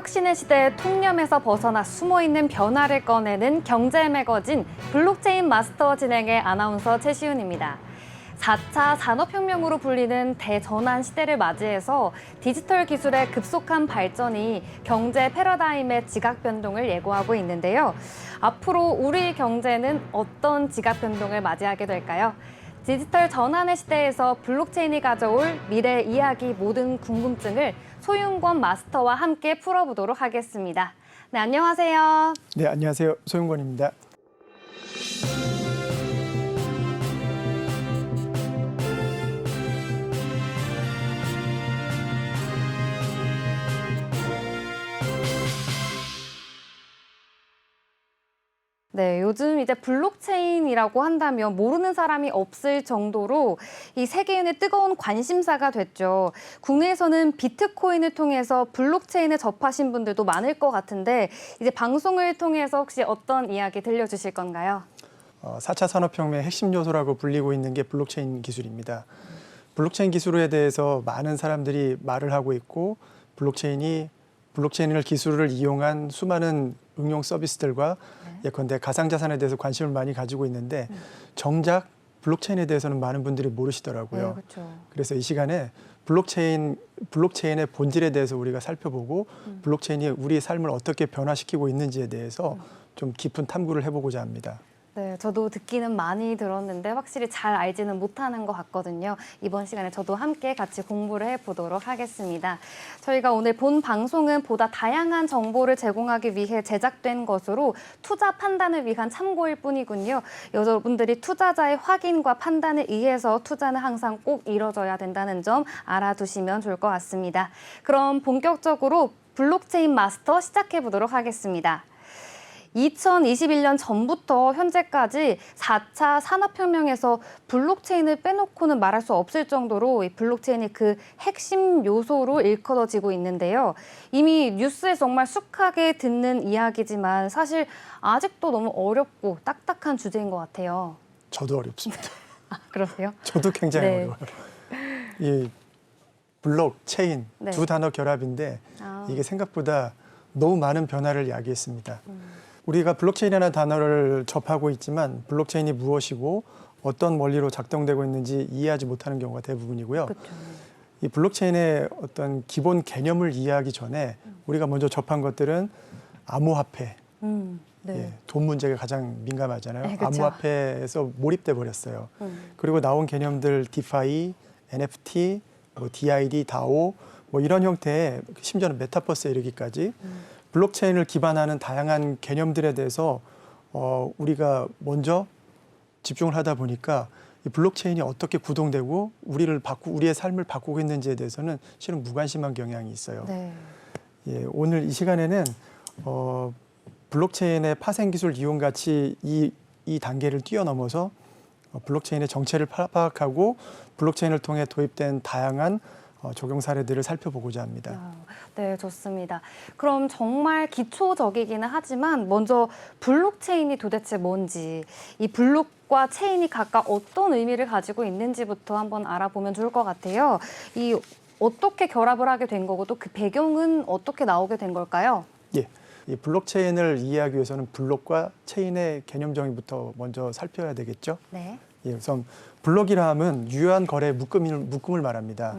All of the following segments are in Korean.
혁신의 시대의 통념에서 벗어나 숨어있는 변화를 꺼내는 경제 매거진 블록체인 마스터 진행의 아나운서 최시윤입니다. 4차 산업혁명으로 불리는 대전환 시대를 맞이해서 디지털 기술의 급속한 발전이 경제 패러다임의 지각 변동을 예고하고 있는데요. 앞으로 우리 경제는 어떤 지각 변동을 맞이하게 될까요? 디지털 전환의 시대에서 블록체인이 가져올 미래 이야기 모든 궁금증을 소윤권 마스터와 함께 풀어보도록 하겠습니다. 네, 안녕하세요. 네, 안녕하세요. 소윤권입니다. 네, 요즘 이제 블록체인이라고 한다면 모르는 사람이 없을 정도로 이 세계인의 뜨거운 관심사가 됐죠. 국내에서는 비트코인을 통해서 블록체인에 접하신 분들도 많을 것 같은데 이제 방송을 통해서 혹시 어떤 이야기 들려주실 건가요? 4차 산업혁명의 핵심 요소라고 불리고 있는 게 블록체인 기술입니다. 블록체인 기술에 대해서 많은 사람들이 말을 하고 있고 블록체인을 기술을 이용한 수많은 응용 서비스들과 예컨대 가상자산에 대해서 관심을 많이 가지고 있는데 정작 블록체인에 대해서는 많은 분들이 모르시더라고요. 네, 그렇죠. 그래서 이 시간에 블록체인의 본질에 대해서 우리가 살펴보고 블록체인이 우리의 삶을 어떻게 변화시키고 있는지에 대해서 좀 깊은 탐구를 해보고자 합니다. 네, 저도 듣기는 많이 들었는데 확실히 잘 알지는 못하는 것 같거든요. 이번 시간에 저도 함께 같이 공부를 해보도록 하겠습니다. 저희가 오늘 본 방송은 보다 다양한 정보를 제공하기 위해 제작된 것으로 투자 판단을 위한 참고일 뿐이군요. 여러분들이 투자자의 확인과 판단에 의해서 투자는 항상 꼭 이뤄져야 된다는 점 알아두시면 좋을 것 같습니다. 그럼 본격적으로 블록체인 마스터 시작해보도록 하겠습니다. 2021년 전부터 현재까지 4차 산업혁명에서 블록체인을 빼놓고는 말할 수 없을 정도로 이 블록체인이 그 핵심 요소로 일컬어지고 있는데요. 이미 뉴스에 정말 숙하게 듣는 이야기지만 사실 아직도 너무 어렵고 딱딱한 주제인 것 같아요. 저도 어렵습니다. 아, 그러세요? 저도 굉장히 네. 어려워요. 이 블록체인 네. 두 단어 결합인데 이게 생각보다 너무 많은 변화를 야기했습니다. 우리가 블록체인이라는 단어를 접하고 있지만 블록체인이 무엇이고 어떤 원리로 작동되고 있는지 이해하지 못하는 경우가 대부분이고요. 그렇죠. 이 블록체인의 어떤 기본 개념을 이해하기 전에 우리가 먼저 접한 것들은 암호화폐, 네. 예, 돈 문제가 가장 민감하잖아요. 네, 그렇죠. 암호화폐에서 몰입돼 버렸어요. 그리고 나온 개념들 디파이, NFT, 뭐 DID, DAO 뭐 이런 형태의 심지어는 메타버스에 이르기까지 블록체인을 기반하는 다양한 개념들에 대해서 우리가 먼저 집중을 하다 보니까 이 블록체인이 어떻게 구동되고 우리의 삶을 바꾸고 있는지에 대해서는 실은 무관심한 경향이 있어요. 네. 예, 오늘 이 시간에는 블록체인의 파생 기술 이용 가치 이 단계를 뛰어넘어서 블록체인의 정체를 파악하고 블록체인을 통해 도입된 다양한 적용 사례들을 살펴보고자 합니다. 네, 좋습니다. 그럼 정말 기초적이기는 하지만 먼저 블록체인이 도대체 뭔지, 이 블록과 체인이 각각 어떤 의미를 가지고 있는지부터 한번 알아보면 좋을 것 같아요. 이 어떻게 결합을 하게 된 거고 또 그 배경은 어떻게 나오게 된 걸까요? 예, 이 블록체인을 이해하기 위해서는 블록과 체인의 개념 정의부터 먼저 살펴야 되겠죠. 네. 예, 우선 블록이라 함은 유효한 거래 묶음을 말합니다.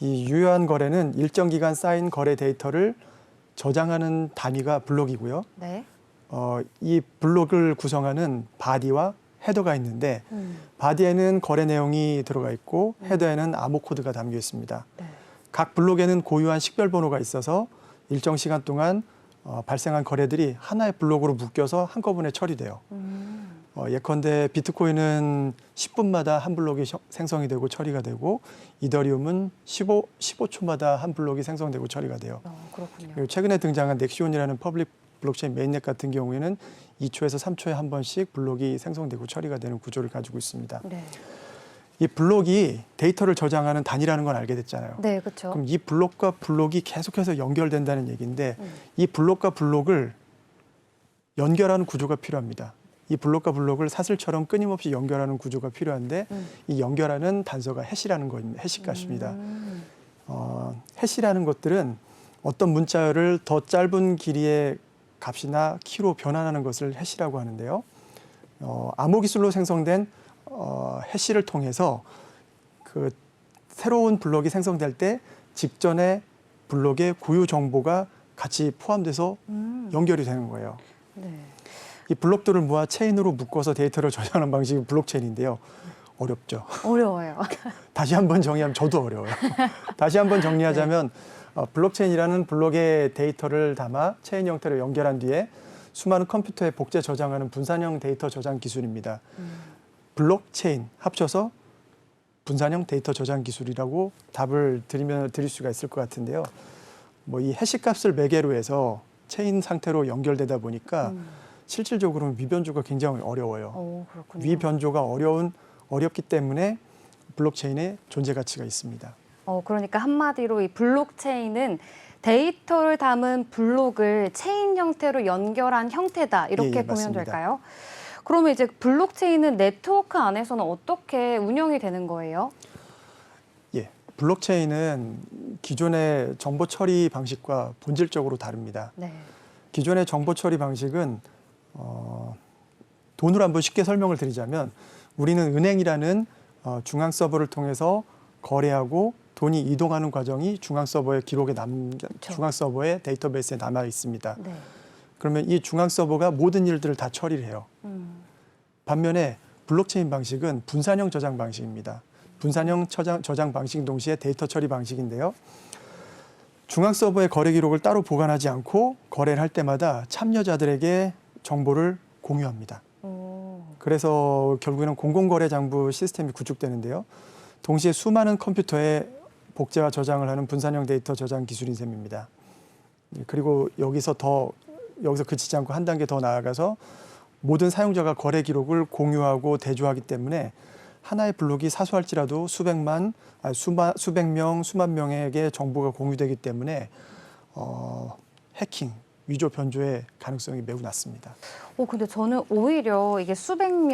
이 유효한 거래는 일정 기간 쌓인 거래 데이터를 저장하는 단위가 블록이고요. 네. 이 블록을 구성하는 바디와 헤더가 있는데 바디에는 거래 내용이 들어가 있고 헤더에는 암호 코드가 담겨 있습니다. 네. 각 블록에는 고유한 식별 번호가 있어서 일정 시간 동안 발생한 거래들이 하나의 블록으로 묶여서 한꺼번에 처리돼요. 예컨대 비트코인은 10분마다 한 블록이 생성이 되고 처리가 되고 이더리움은 15초마다 한 블록이 생성되고 처리가 돼요. 그렇군요. 그리고 최근에 등장한 넥시온이라는 퍼블릭 블록체인 메인넷 같은 경우에는 2초에서 3초에 한 번씩 블록이 생성되고 처리가 되는 구조를 가지고 있습니다. 네. 이 블록이 데이터를 저장하는 단위라는 건 알게 됐잖아요. 네, 그렇죠. 그럼 이 블록과 블록이 계속해서 연결된다는 얘기인데 이 블록과 블록을 연결하는 구조가 필요합니다. 이 블록과 블록을 사슬처럼 끊임없이 연결하는 구조가 필요한데 이 연결하는 단서가 해시라는 거입니다. 해시값입니다. 해시라는 것들은 어떤 문자열을 더 짧은 길이의 값이나 키로 변환하는 것을 해시라고 하는데요. 암호 기술로 생성된 해시를 통해서 그 새로운 블록이 생성될 때 직전의 블록의 고유 정보가 같이 포함돼서 연결이 되는 거예요. 네. 이 블록들을 모아 체인으로 묶어서 데이터를 저장하는 방식이 블록체인인데요. 어렵죠. 어려워요. 다시 한번 정의하면 저도 어려워요. 다시 한번 정리하자면 블록체인이라는 블록의 데이터를 담아 체인 형태로 연결한 뒤에 수많은 컴퓨터에 복제 저장하는 분산형 데이터 저장 기술입니다. 블록체인 합쳐서 분산형 데이터 저장 기술이라고 답을 드릴 수가 있을 것 같은데요. 뭐 이 해시 값을 매개로 해서 체인 상태로 연결되다 보니까 실질적으로는 위변조가 굉장히 어려워요. 오, 그렇군요. 위변조가 어렵기 때문에 블록체인의 존재 가치가 있습니다. 그러니까 한마디로 이 블록체인은 데이터를 담은 블록을 체인 형태로 연결한 형태다. 이렇게 예, 보면 맞습니다. 될까요? 그러면 이제 블록체인은 네트워크 안에서는 어떻게 운영이 되는 거예요? 예, 블록체인은 기존의 정보 처리 방식과 본질적으로 다릅니다. 네. 기존의 정보 처리 방식은 돈으로 한번 쉽게 설명을 드리자면 우리는 은행이라는 중앙 서버를 통해서 거래하고 돈이 이동하는 과정이 중앙 서버의 기록에 중앙 서버의 데이터베이스에 남아 있습니다. 네. 그러면 이 중앙 서버가 모든 일들을 다 처리를 해요. 반면에 블록체인 방식은 분산형 저장 방식입니다. 분산형 저장 방식 동시에 데이터 처리 방식인데요. 중앙 서버의 거래 기록을 따로 보관하지 않고 거래를 할 때마다 참여자들에게 정보를 공유합니다. 그래서 결국에는 공공거래 장부 시스템이 구축되는데요. 동시에 수많은 컴퓨터에 복제와 저장을 하는 분산형 데이터 저장 기술인 셈입니다. 그리고 여기서 그치지 않고 한 단계 더 나아가서 모든 사용자가 거래 기록을 공유하고 대조하기 때문에 하나의 블록이 사소할지라도 수백 명, 수만 명에게 정보가 공유되기 때문에 해킹, 위조 변조의 가능성이 매우 낮습니다. 근데 저는 오히려 이게 수만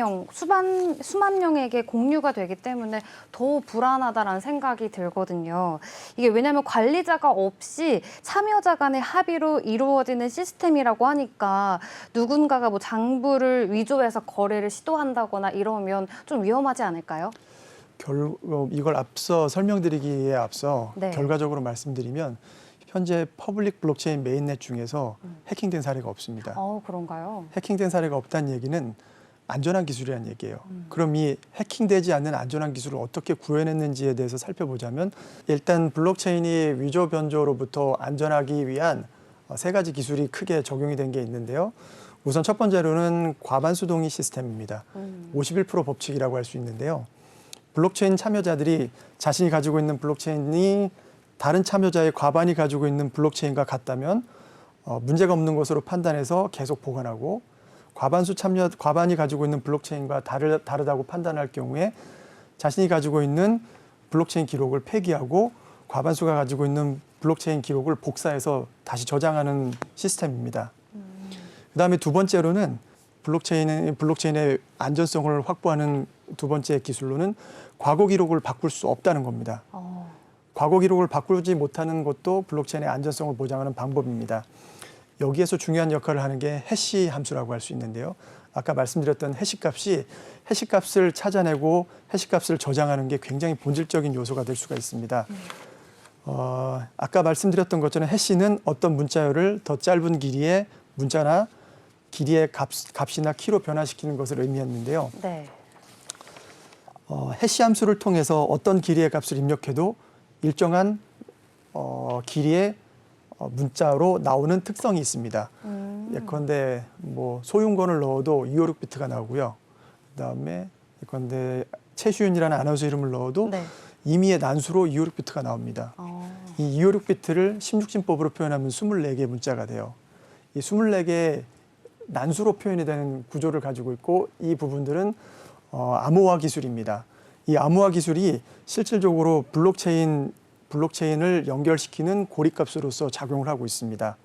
명에게 공유가 되기 때문에 더 불안하다라는 생각이 들거든요. 이게 왜냐하면 관리자가 없이 참여자 간의 합의로 이루어지는 시스템이라고 하니까 누군가가 뭐 장부를 위조해서 거래를 시도한다거나 이러면 좀 위험하지 않을까요? 이걸 앞서 설명드리기에 앞서 네. 결과적으로 말씀드리면 현재 퍼블릭 블록체인 메인넷 중에서 해킹된 사례가 없습니다. 그런가요? 해킹된 사례가 없다는 얘기는 안전한 기술이라는 얘기예요. 그럼 이 해킹되지 않는 안전한 기술을 어떻게 구현했는지에 대해서 살펴보자면 일단 블록체인이 위조 변조로부터 안전하기 위한 세 가지 기술이 크게 적용이 된 게 있는데요. 우선 첫 번째로는 과반수 동의 시스템입니다. 51% 법칙이라고 할 수 있는데요. 블록체인 참여자들이 자신이 가지고 있는 블록체인이 다른 참여자의 과반이 가지고 있는 블록체인과 같다면 문제가 없는 것으로 판단해서 계속 보관하고 과반이 가지고 있는 블록체인과 다르다고 판단할 경우에 자신이 가지고 있는 블록체인 기록을 폐기하고 과반수가 가지고 있는 블록체인 기록을 복사해서 다시 저장하는 시스템입니다. 그다음에 두 번째로는 블록체인의 안전성을 확보하는 두 번째 기술로는 과거 기록을 바꿀 수 없다는 겁니다. 과거 기록을 바꾸지 못하는 것도 블록체인의 안전성을 보장하는 방법입니다. 여기에서 중요한 역할을 하는 게 해시 함수라고 할 수 있는데요. 아까 말씀드렸던 해시값을 찾아내고 해시값을 저장하는 게 굉장히 본질적인 요소가 될 수가 있습니다. 아까 말씀드렸던 것처럼 해시는 어떤 문자열을 더 짧은 길이의 문자나 길이의 값이나 키로 변화시키는 것을 의미했는데요. 네. 해시 함수를 통해서 어떤 길이의 값을 입력해도 일정한 길이의 문자로 나오는 특성이 있습니다. 예컨대 뭐 소윤권을 넣어도 256비트가 나오고요. 그다음에 예컨대 최시윤이라는 아나운서 이름을 넣어도 네. 임의의 난수로 256비트가 나옵니다. 이 256비트를 16진법으로 표현하면 24개의 문자가 돼요. 이 24개의 난수로 표현이 되는 구조를 가지고 있고 이 부분들은 암호화 기술입니다. 이 암호화 기술이 실질적으로 블록체인을 연결시키는 고리값으로서 작용을 하고 있습니다.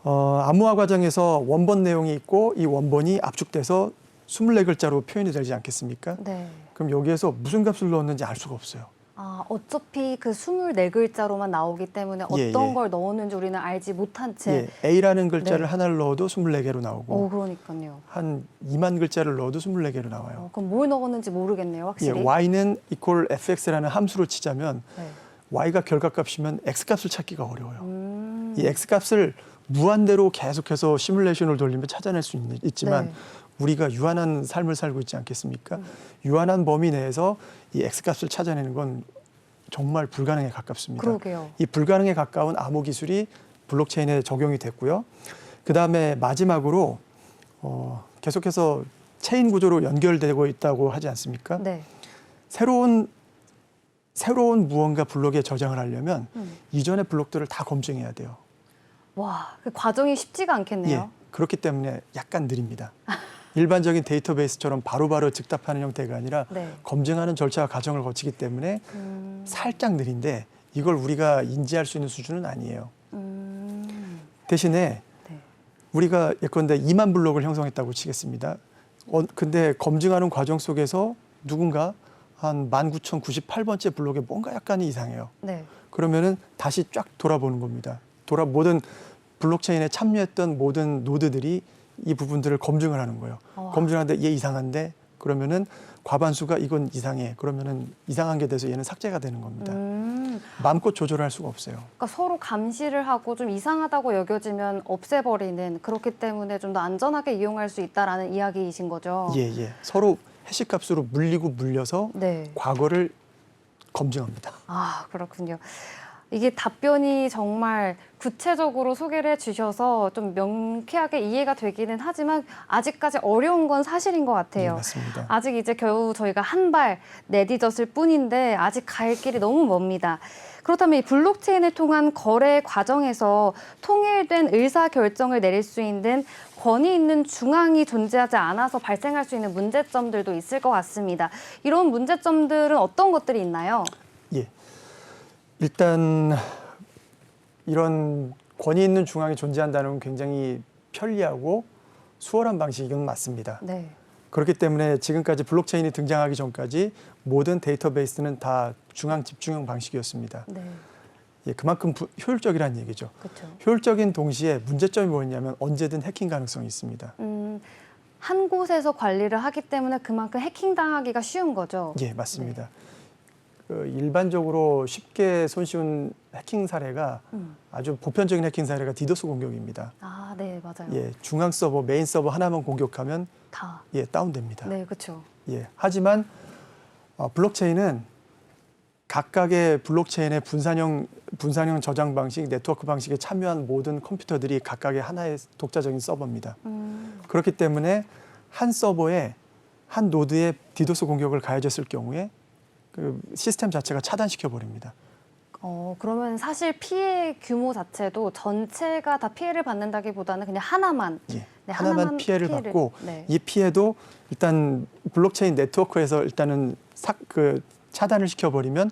암호화 과정에서 원본 내용이 있고 이 원본이 압축돼서 24글자로 표현이 되지 않겠습니까? 네. 그럼 여기에서 무슨 값을 넣었는지 알 수가 없어요. 아, 어차피 그 24글자로만 나오기 때문에 예, 어떤 예. 걸 넣었는지 우리는 알지 못한 채. 예, A라는 글자를 네. 하나를 넣어도 24개로 나오고 그러니까요. 한 2만 글자를 넣어도 24개로 나와요. 그럼 뭘 넣었는지 모르겠네요, 예, 확실히. y는 equal fx라는 함수로 치자면 네. y가 결과값이면 x값을 찾기가 어려워요. 이 x값을 무한대로 계속해서 시뮬레이션을 돌리면 찾아낼 수 있지만 네. 우리가 유한한 삶을 살고 있지 않겠습니까? 유한한 범위 내에서 이 x값을 찾아내는 건 정말 불가능에 가깝습니다. 그러게요. 이 불가능에 가까운 암호 기술이 블록체인에 적용이 됐고요. 그다음에 마지막으로 계속해서 체인 구조로 연결되고 있다고 하지 않습니까? 네. 새로운 무언가 블록에 저장을 하려면 이전의 블록들을 다 검증해야 돼요. 와, 그 과정이 쉽지가 않겠네요. 예, 그렇기 때문에 약간 느립니다. 일반적인 데이터베이스처럼 바로바로 즉답하는 형태가 아니라 네. 검증하는 절차와 과정을 거치기 때문에 살짝 느린데 이걸 우리가 인지할 수 있는 수준은 아니에요. 대신에 네. 우리가 예컨대 2만 블록을 형성했다고 치겠습니다. 근데 검증하는 과정 속에서 누군가 한 19,098번째 블록에 뭔가 약간이 이상해요. 네. 그러면은 다시 쫙 돌아보는 겁니다. 모든 블록체인에 참여했던 모든 노드들이 이 부분들을 검증을 하는 거예요. 검증하는데 얘 이상한데 그러면은 과반수가 이건 이상해. 그러면은 이상한 게 돼서 얘는 삭제가 되는 겁니다. 마음껏 조절할 수가 없어요. 그러니까 서로 감시를 하고 좀 이상하다고 여겨지면 없애버리는, 그렇기 때문에 좀 더 안전하게 이용할 수 있다라는 이야기이신 거죠. 예, 예. 서로 해시값으로 물리고 물려서 네. 과거를 검증합니다. 아, 그렇군요. 이게 답변이 정말 구체적으로 소개를 해주셔서 좀 명쾌하게 이해가 되기는 하지만 아직까지 어려운 건 사실인 것 같아요. 예, 맞습니다. 아직 이제 겨우 저희가 한 발 내디뎠을 뿐인데 아직 갈 길이 너무 멉니다. 그렇다면 이 블록체인을 통한 거래 과정에서 통일된 의사결정을 내릴 수 있는 권위 있는 중앙이 존재하지 않아서 발생할 수 있는 문제점들도 있을 것 같습니다. 이런 문제점들은 어떤 것들이 있나요? 예. 일단 이런 권위 있는 중앙이 존재한다는 건 굉장히 편리하고 수월한 방식은 맞습니다. 네. 그렇기 때문에 지금까지 블록체인이 등장하기 전까지 모든 데이터베이스는 다 중앙 집중형 방식이었습니다. 네. 예, 그만큼 효율적이라는 얘기죠. 그렇죠. 효율적인 동시에 문제점이 뭐냐면 언제든 해킹 가능성이 있습니다. 한 곳에서 관리를 하기 때문에 그만큼 해킹당하기가 쉬운 거죠. 예, 맞습니다. 일반적으로 쉽게 손쉬운 해킹 사례가 아주 보편적인 해킹 사례가 디도스 공격입니다. 아, 네, 맞아요. 예, 중앙 서버, 메인 서버 하나만 공격하면 다. 예, 다운됩니다. 네, 그렇죠. 예, 하지만 블록체인은 각각의 블록체인의 분산형 저장 방식, 네트워크 방식에 참여한 모든 컴퓨터들이 각각의 하나의 독자적인 서버입니다. 그렇기 때문에 한 서버에 한 노드에 디도스 공격을 가해졌을 경우에 그 시스템 자체가 차단시켜 버립니다. 그러면 사실 피해 규모 자체도 전체가 다 피해를 받는다기보다는 그냥 하나만. 예, 네, 하나만 피해를 받고 네. 이 피해도 일단 블록체인 네트워크에서 일단은 차단을 시켜버리면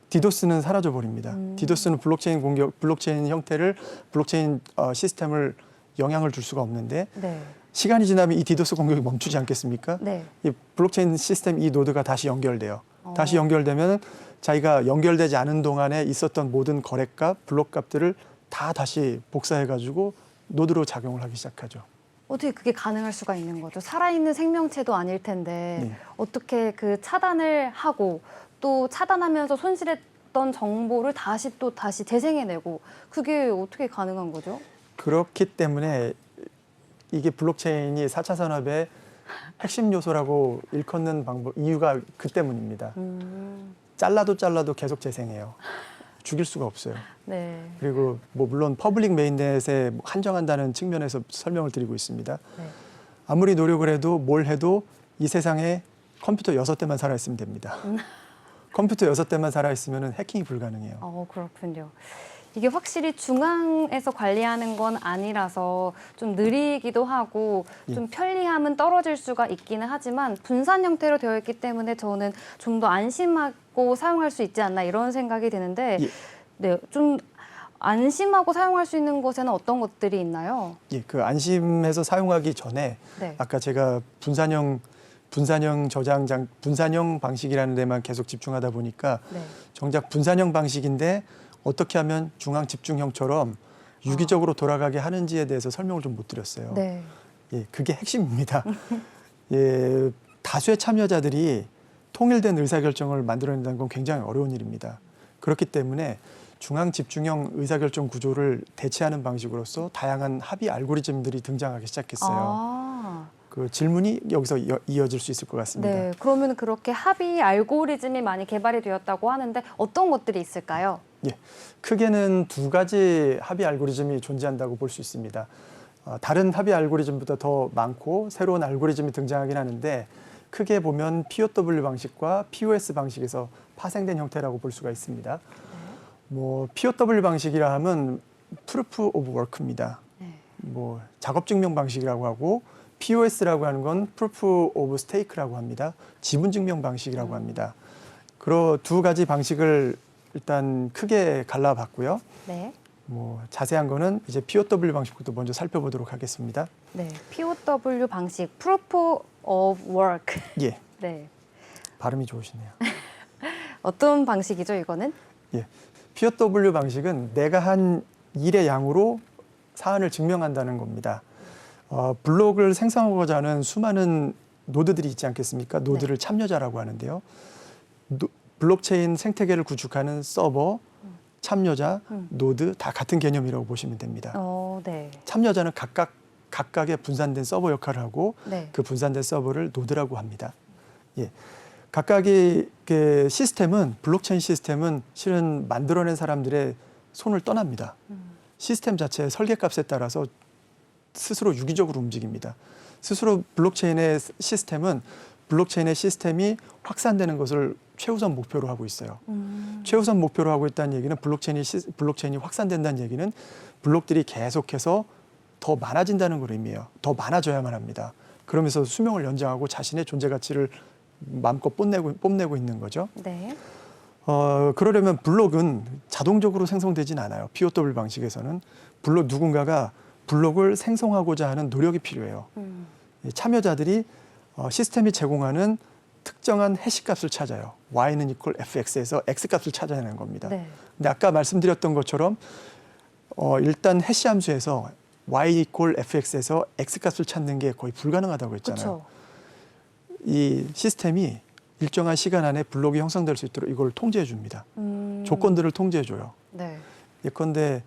디도스는 사라져 버립니다. 디도스는 블록체인 형태를 블록체인 시스템을 영향을 줄 수가 없는데 네. 시간이 지나면 이 디도스 공격이 멈추지 않겠습니까? 네. 이 블록체인 시스템 이 노드가 다시 연결돼요. 다시 연결되면 자기가 연결되지 않은 동안에 있었던 모든 거래값, 블록값들을 다 다시 복사해가지고 노드로 작용을 하기 시작하죠. 어떻게 그게 가능할 수가 있는 거죠? 살아있는 생명체도 아닐 텐데 네. 어떻게 그 차단을 하고 또 차단하면서 손실했던 정보를 다시 재생해내고 그게 어떻게 가능한 거죠? 그렇기 때문에 이게 블록체인이 4차 산업의 핵심 요소라고 일컫는 이유가 그 때문입니다. 잘라도 계속 재생해요. 죽일 수가 없어요. 네. 그리고 물론 퍼블릭 메인넷에 한정한다는 측면에서 설명을 드리고 있습니다. 네. 아무리 노력을 해도 뭘 해도 이 세상에 컴퓨터 6대만 살아있으면 됩니다. 컴퓨터 6대만 살아있으면 해킹이 불가능해요. 그렇군요. 이게 확실히 중앙에서 관리하는 건 아니라서 좀 느리기도 하고 좀 편리함은 떨어질 수가 있기는 하지만 분산 형태로 되어 있기 때문에 저는 좀 더 안심하고 사용할 수 있지 않나 이런 생각이 드는데 네, 좀 안심하고 사용할 수 있는 곳에는 어떤 것들이 있나요? 예, 그 안심해서 사용하기 전에 네. 아까 제가 분산형 분산형 분산형 방식이라는 데만 계속 집중하다 보니까 네. 정작 분산형 방식인데 어떻게 하면 중앙 집중형처럼 유기적으로 돌아가게 하는지에 대해서 설명을 좀 못 드렸어요. 네. 예, 그게 핵심입니다. 예, 다수의 참여자들이 통일된 의사결정을 만들어낸다는 건 굉장히 어려운 일입니다. 그렇기 때문에 중앙 집중형 의사결정 구조를 대체하는 방식으로서 다양한 합의 알고리즘들이 등장하기 시작했어요. 아. 그 질문이 여기서 이어질 수 있을 것 같습니다. 네. 그러면 그렇게 합의 알고리즘이 많이 개발이 되었다고 하는데 어떤 것들이 있을까요? 예, 크게는 두 가지 합의 알고리즘이 존재한다고 볼 수 있습니다. 다른 합의 알고리즘보다 더 많고 새로운 알고리즘이 등장하긴 하는데 크게 보면 POW 방식과 POS 방식에서 파생된 형태라고 볼 수가 있습니다. 뭐 POW 방식이라 하면 Proof of Work입니다. 네. 뭐 작업 증명 방식이라고 하고 POS라고 하는 건 Proof of Stake라고 합니다. 지분 증명 방식이라고 합니다. 그런 두 가지 방식을 일단 크게 갈라봤고요. 네. 뭐 자세한 거는 이제 POW 방식부터 먼저 살펴보도록 하겠습니다. 네. POW 방식, Proof of Work. 예, 네. 발음이 좋으시네요. 어떤 방식이죠, 이거는? 예, POW 방식은 내가 한 일의 양으로 사안을 증명한다는 겁니다. 블록을 생성하고자 하는 수많은 노드들이 있지 않겠습니까? 노드를 참여자라고 하는데요. 블록체인 생태계를 구축하는 서버, 참여자, 노드 다 같은 개념이라고 보시면 됩니다. 네. 참여자는 각각의 분산된 서버 역할을 하고 네. 그 분산된 서버를 노드라고 합니다. 예. 각각의 그 시스템은 블록체인 시스템은 실은 만들어낸 사람들의 손을 떠납니다. 시스템 자체의 설계값에 따라서 스스로 유기적으로 움직입니다. 스스로 블록체인의 시스템이 확산되는 것을 최우선 목표로 하고 있어요. 최우선 목표로 하고 있다는 얘기는 블록체인이 확산된다는 얘기는 블록들이 계속해서 더 많아진다는 걸 의미해요. 더 많아져야만 합니다. 그러면서 수명을 연장하고 자신의 존재 가치를 마음껏 뽐내고 있는 거죠. 네. 그러려면 블록은 자동적으로 생성되진 않아요. POW 방식에서는 누군가가 블록을 생성하고자 하는 노력이 필요해요. 참여자들이 시스템이 제공하는 특정한 해시값을 찾아요. y는 equal fx에서 x값을 찾아내는 겁니다. 네. 근데 아까 말씀드렸던 것처럼 일단 해시 함수에서 y equal fx에서 x값을 찾는 게 거의 불가능하다고 했잖아요. 그쵸. 이 시스템이 일정한 시간 안에 블록이 형성될 수 있도록 이걸 통제해 줍니다. 조건들을 통제해 줘요. 네. 예컨대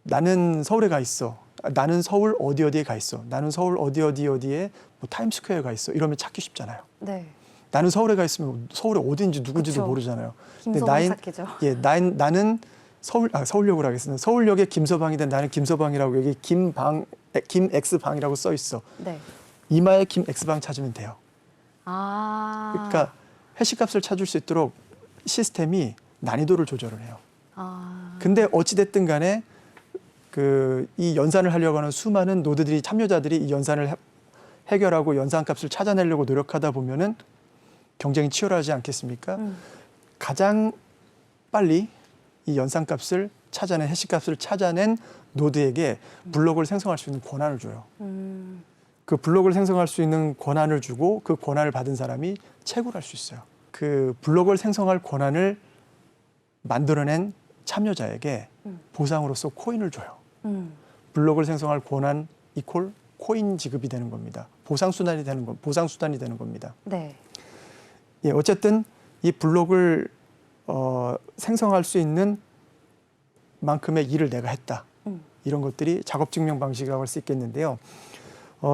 나는 서울에 가 있어. 나는 서울 어디에 가 있어. 나는 서울 어디에 뭐 타임스퀘어에 가 있어. 이러면 찾기 쉽잖아요. 네. 나는 서울에 가 있으면 서울이 어딘지 누군지도 그쵸. 모르잖아요. 김서방 찾기죠. 나는 서울역으로 하겠습니다. 서울역에 김서방이든 나는 김서방이라고 여기 김 X방이라고 써 있어. 네. 이마에 김 X방 찾으면 돼요. 아. 그러니까 해시값을 찾을 수 있도록 시스템이 난이도를 조절을 해요. 근데 어찌됐든 간에 이 연산을 하려고 하는 수많은 노드들이 참여자들이 이 연산을 해결하고 연산값을 찾아내려고 노력하다 보면은 경쟁이 치열하지 않겠습니까? 가장 빨리 이 연산값을 찾아낸 해시값을 찾아낸 노드에게 블록을 생성할 수 있는 권한을 줘요. 그 블록을 생성할 수 있는 권한을 주고 그 권한을 받은 사람이 채굴 할 수 있어요. 그 블록을 생성할 권한을 만들어낸 참여자에게 보상으로서 코인을 줘요. 블록을 생성할 권한 이퀄 코인 지급이 되는 겁니다. 보상 수단이 되는 겁니다. 네. 예, 어쨌든 이 블록을 생성할 수 있는 만큼의 일을 내가 했다. 이런 것들이 작업 증명 방식이라고 할 수 있겠는데요.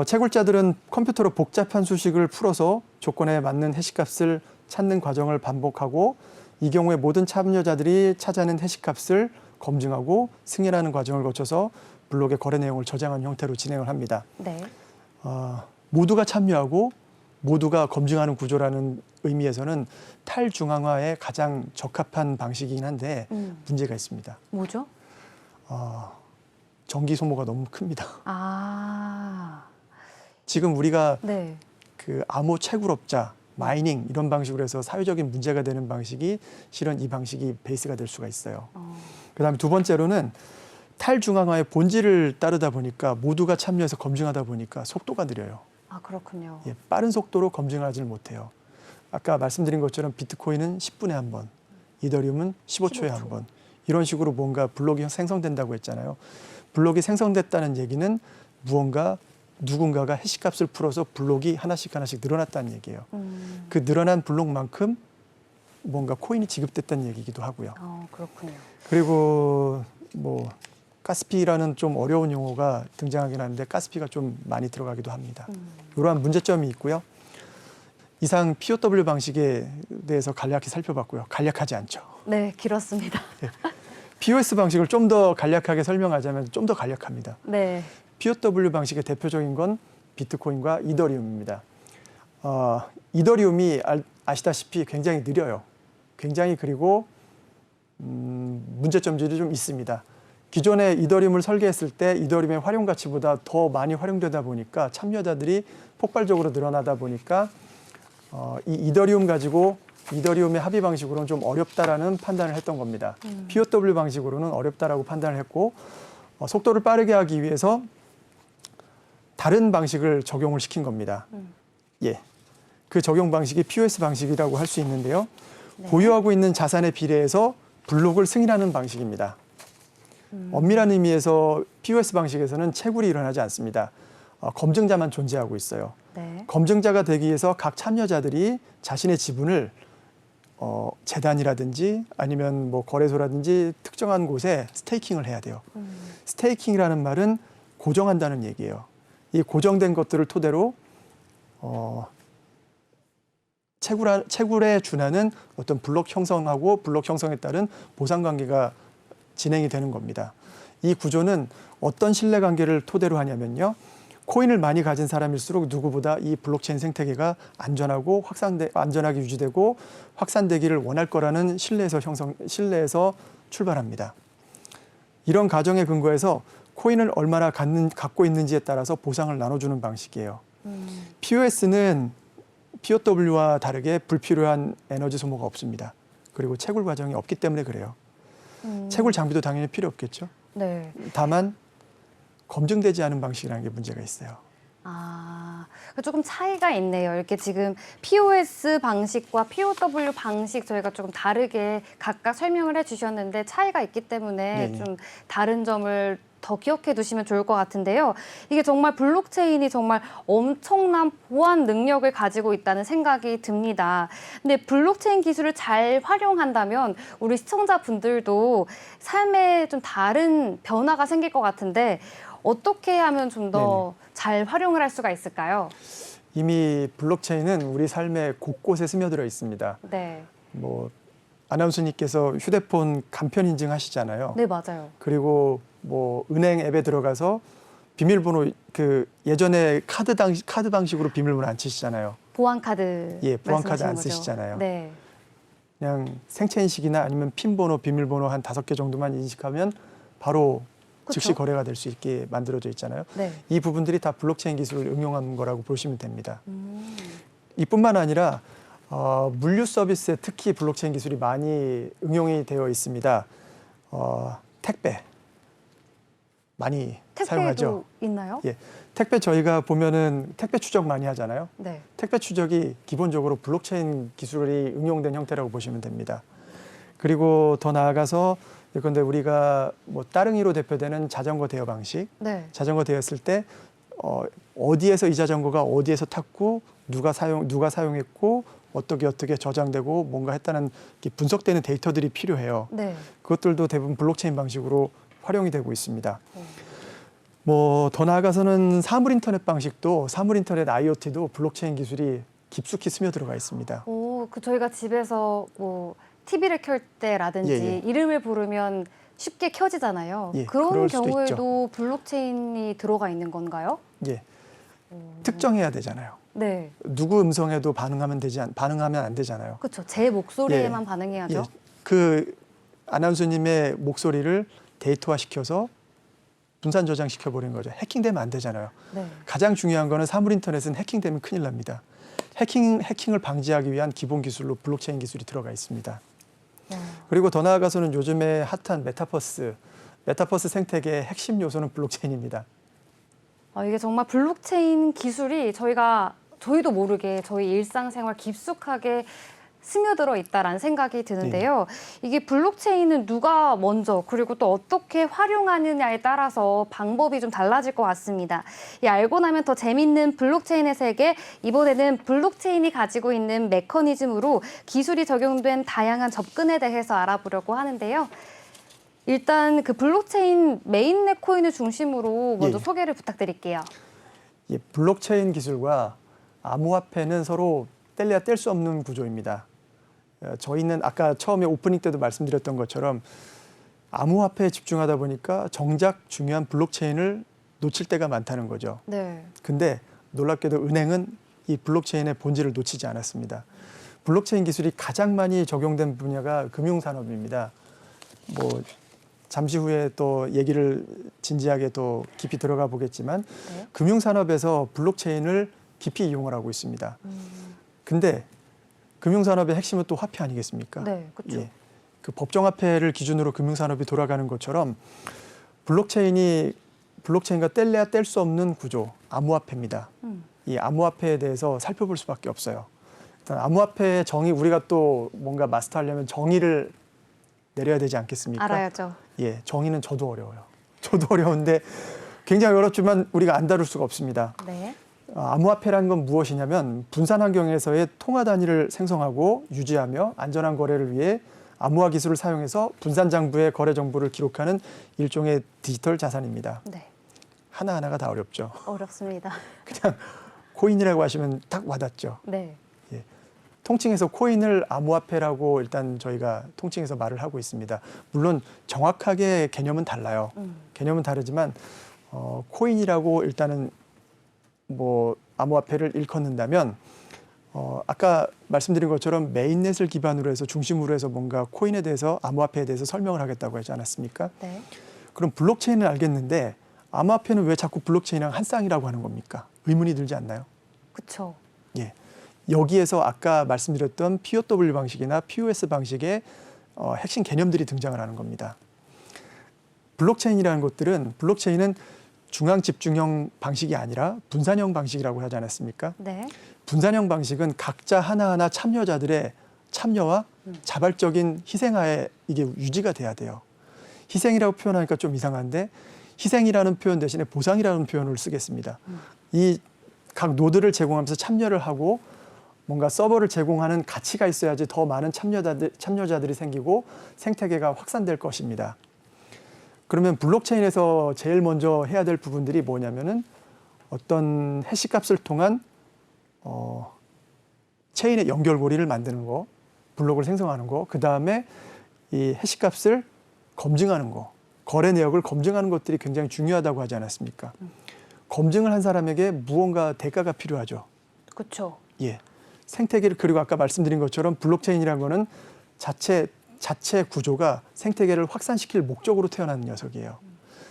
채굴자들은 컴퓨터로 복잡한 수식을 풀어서 조건에 맞는 해시값을 찾는 과정을 반복하고 이 경우에 모든 참여자들이 찾아낸 해시값을 검증하고 승인하는 과정을 거쳐서 블록의 거래 내용을 저장한 형태로 진행을 합니다. 네. 모두가 참여하고 모두가 검증하는 구조라는 의미에서는 탈중앙화에 가장 적합한 방식이긴 한데 문제가 있습니다. 뭐죠? 전기 소모가 너무 큽니다. 아. 지금 우리가 네. 그 암호 채굴업자, 마이닝 이런 방식으로 해서 사회적인 문제가 되는 방식이 실은 이 방식이 베이스가 될 수가 있어요. 그다음에 두 번째로는 탈중앙화의 본질을 따르다 보니까 모두가 참여해서 검증하다 보니까 속도가 느려요. 아, 그렇군요. 예, 빠른 속도로 검증을 하지는 못해요. 아까 말씀드린 것처럼 비트코인은 10분에 한 번, 이더리움은 15초에 한 번. 이런 식으로 뭔가 블록이 생성된다고 했잖아요. 블록이 생성됐다는 얘기는 누군가가 해시값을 풀어서 블록이 하나씩 하나씩 늘어났다는 얘기예요. 그 늘어난 블록만큼 뭔가 코인이 지급됐다는 얘기이기도 하고요. 그렇군요. 그리고 뭐 가스피라는 좀 어려운 용어가 등장하긴 하는데 가스피가 좀 많이 들어가기도 합니다. 이러한 문제점이 있고요. 이상 POW 방식에 대해서 간략히 살펴봤고요. 간략하지 않죠. 네, 길었습니다. POS 방식을 좀 더 간략하게 설명하자면 좀 더 간략합니다. 네. POW 방식의 대표적인 건 비트코인과 이더리움입니다. 이더리움이 아시다시피 굉장히 느려요. 굉장히 그리고 문제점들이 좀 있습니다. 기존에 이더리움을 설계했을 때 이더리움의 활용 가치보다 더 많이 활용되다 보니까 참여자들이 폭발적으로 늘어나다 보니까 이 이더리움 가지고 이더리움의 합의 방식으로는 좀 어렵다라는 판단을 했던 겁니다. POW 방식으로는 어렵다라고 판단을 했고 속도를 빠르게 하기 위해서 다른 방식을 적용을 시킨 겁니다. 예, 그 적용 방식이 POS 방식이라고 할 수 있는데요. 네. 보유하고 있는 자산에 비례해서 블록을 승인하는 방식입니다. 엄밀한 의미에서 POS 방식에서는 채굴이 일어나지 않습니다. 검증자만 존재하고 있어요. 네. 검증자가 되기 위해서 각 참여자들이 자신의 지분을 재단이라든지 아니면 뭐 거래소라든지 특정한 곳에 스테이킹을 해야 돼요. 스테이킹이라는 말은 고정한다는 얘기예요. 이 고정된 것들을 토대로 채굴에 준하는 어떤 블록 형성하고 블록 형성에 따른 보상 관계가 진행이 되는 겁니다. 이 구조는 어떤 신뢰 관계를 토대로 하냐면요. 코인을 많이 가진 사람일수록 누구보다 이 블록체인 생태계가 안전하게 유지되고 확산되기를 원할 거라는 신뢰에서 출발합니다. 이런 가정에 근거해서 코인을 얼마나 갖고 있는지에 따라서 보상을 나눠주는 방식이에요. POS는 POW와 다르게 불필요한 에너지 소모가 없습니다. 그리고 채굴 과정이 없기 때문에 그래요. 채굴 장비도 당연히 필요 없겠죠. 네. 다만 검증되지 않은 방식이라는 게 문제가 있어요. 조금 차이가 있네요. 이렇게 지금 POS 방식과 POW 방식 저희가 조금 다르게 각각 설명을 해주셨는데 차이가 있기 때문에 네. 좀 다른 점을 더 기억해 두시면 좋을 것 같은데요. 이게 정말 블록체인이 정말 엄청난 보안 능력을 가지고 있다는 생각이 듭니다. 근데 블록체인 기술을 잘 활용한다면 우리 시청자분들도 삶에 좀 다른 변화가 생길 것 같은데 어떻게 하면 좀 더 잘 활용을 할 수가 있을까요? 이미 블록체인은 우리 삶의 곳곳에 스며들어 있습니다. 네. 뭐 아나운서님께서 휴대폰 간편 인증하시잖아요. 네, 맞아요. 그리고 뭐 은행 앱에 들어가서 비밀번호 예전에 카드 방식으로 비밀번호 안 치시잖아요. 보안카드. 예, 보안카드 말씀하시는 안 거죠? 쓰시잖아요. 네. 그냥 생체 인식이나 아니면 핀 번호, 비밀번호 한 5개 정도만 인식하면 바로 그쵸? 즉시 거래가 될 수 있게 만들어져 있잖아요. 네. 이 부분들이 다 블록체인 기술을 응용한 거라고 보시면 됩니다. 이뿐만 아니라 물류 서비스에 특히 블록체인 기술이 많이 응용이 되어 있습니다. 택배 많이 택배도 사용하죠. 있나요? 예, 택배 저희가 보면은 택배 추적 많이 하잖아요. 네. 택배 추적이 기본적으로 블록체인 기술이 응용된 형태라고 보시면 됩니다. 그리고 더 나아가서 예컨대 우리가 뭐 따릉이로 대표되는 자전거 대여 방식, 네. 자전거 대였을 때 어디에서 이 자전거가 어디에서 탔고 누가 사용했고 어떻게 저장되고 뭔가 했다는 분석되는 데이터들이 필요해요. 네. 그것들도 대부분 블록체인 방식으로 활용이 되고 있습니다. 뭐 더 나아가서는 사물 인터넷 방식도 사물 인터넷 IoT도 블록체인 기술이 깊숙이 스며들어가 있습니다. 저희가 집에서 뭐 TV를 켤 때라든지 예. 이름을 부르면 쉽게 켜지잖아요. 예, 그런 그럴 수도 경우에도 블록체인이 들어가 있는 건가요? 예, 특정해야 되잖아요. 네. 누구 음성에도 반응하면 안 되잖아요. 그렇죠. 제 목소리에만 예. 반응해야죠. 예, 그 아나운서님의 목소리를 데이터화 시켜서 분산 저장시켜 버리는 거죠. 해킹되면 안 되잖아요. 네. 가장 중요한 거는 사물 인터넷은 해킹되면 큰일 납니다. 해킹을 방지하기 위한 기본 기술로 블록체인 기술이 들어가 있습니다. 그리고 더 나아가서는 요즘에 핫한 메타버스 생태계의 핵심 요소는 블록체인입니다. 이게 정말 블록체인 기술이 저희도 모르게 저희 일상생활 깊숙하게 스며들어 있다라는 생각이 드는데요. 이게 블록체인은 누가 먼저 그리고 또 어떻게 활용하느냐에 따라서 방법이 좀 달라질 것 같습니다. 알고 나면 더 재밌는 블록체인의 세계, 이번에는 블록체인이 가지고 있는 메커니즘으로 기술이 적용된 다양한 접근에 대해서 알아보려고 하는데요. 일단 그 블록체인 메인넷 코인을 중심으로 먼저 소개를 부탁드릴게요. 블록체인 기술과 암호화폐는 서로 뗄래야 뗄 수 없는 구조입니다. 저희는 아까 처음에 오프닝 때도 말씀드렸던 것처럼 암호화폐에 집중하다 보니까 정작 중요한 블록체인을 놓칠 때가 많다는 거죠. 네. 근데 놀랍게도 은행은 이 블록체인의 본질을 놓치지 않았습니다. 블록체인 기술이 가장 많이 적용된 분야가 금융산업입니다. 잠시 후에 또 얘기를 진지하게 또 깊이 들어가 보겠지만 금융산업에서 블록체인을 깊이 이용을 하고 있습니다. 근데 금융산업의 핵심은 또 화폐 아니겠습니까? 네, 그렇죠. 그 법정화폐를 기준으로 금융산업이 돌아가는 것처럼 블록체인과 뗄래야 뗄 수 없는 구조, 암호화폐입니다. 이 암호화폐에 대해서 살펴볼 수밖에 없어요. 일단 암호화폐의 정의, 우리가 또 뭔가 마스터하려면 정의를 내려야 되지 않겠습니까? 알아야죠. 정의는 저도 어려워요. 저도 어려운데 굉장히 어렵지만 우리가 안 다룰 수가 없습니다. 네. 암호화폐라는 건 무엇이냐면 분산 환경에서의 통화 단위를 생성하고 유지하며 안전한 거래를 위해 암호화 기술을 사용해서 분산 장부의 거래 정보를 기록하는 일종의 디지털 자산입니다. 네. 하나하나가 다 어렵죠. 어렵습니다. 그냥 코인이라고 하시면 딱 와닿죠. 네. 통칭해서 코인을 암호화폐라고 일단 저희가 통칭해서 말을 하고 있습니다. 물론 정확하게 개념은 달라요. 개념은 다르지만 코인이라고 일단은 암호화폐를 일컫는다면 아까 말씀드린 것처럼 메인넷을 기반으로 해서 중심으로 해서 뭔가 코인에 대해서 암호화폐에 대해서 설명을 하겠다고 하지 않았습니까? 네. 그럼 블록체인은 알겠는데 암호화폐는 왜 자꾸 블록체인이랑 한 쌍이라고 하는 겁니까? 의문이 들지 않나요? 그렇죠. 여기에서 아까 말씀드렸던 POW 방식이나 POS 방식의 핵심 개념들이 등장을 하는 겁니다. 블록체인은 중앙 집중형 방식이 아니라 분산형 방식이라고 하지 않았습니까? 네. 분산형 방식은 각자 하나하나 참여자들의 참여와 자발적인 희생하에 이게 유지가 돼야 돼요. 희생이라고 표현하니까 좀 이상한데 희생이라는 표현 대신에 보상이라는 표현을 쓰겠습니다. 이 각 노드를 제공하면서 참여를 하고 뭔가 서버를 제공하는 가치가 있어야지 더 많은 참여자들이 생기고 생태계가 확산될 것입니다. 그러면 블록체인에서 제일 먼저 해야 될 부분들이 뭐냐면은 어떤 해시값을 통한 체인의 연결고리를 만드는 거, 블록을 생성하는 거, 그 다음에 이 해시값을 검증하는 거, 거래 내역을 검증하는 것들이 굉장히 중요하다고 하지 않았습니까? 검증을 한 사람에게 무언가 대가가 필요하죠. 그렇죠. 생태계를, 그리고 아까 말씀드린 것처럼 블록체인이라는 거는 자체 구조가 생태계를 확산시킬 목적으로 태어난 녀석이에요.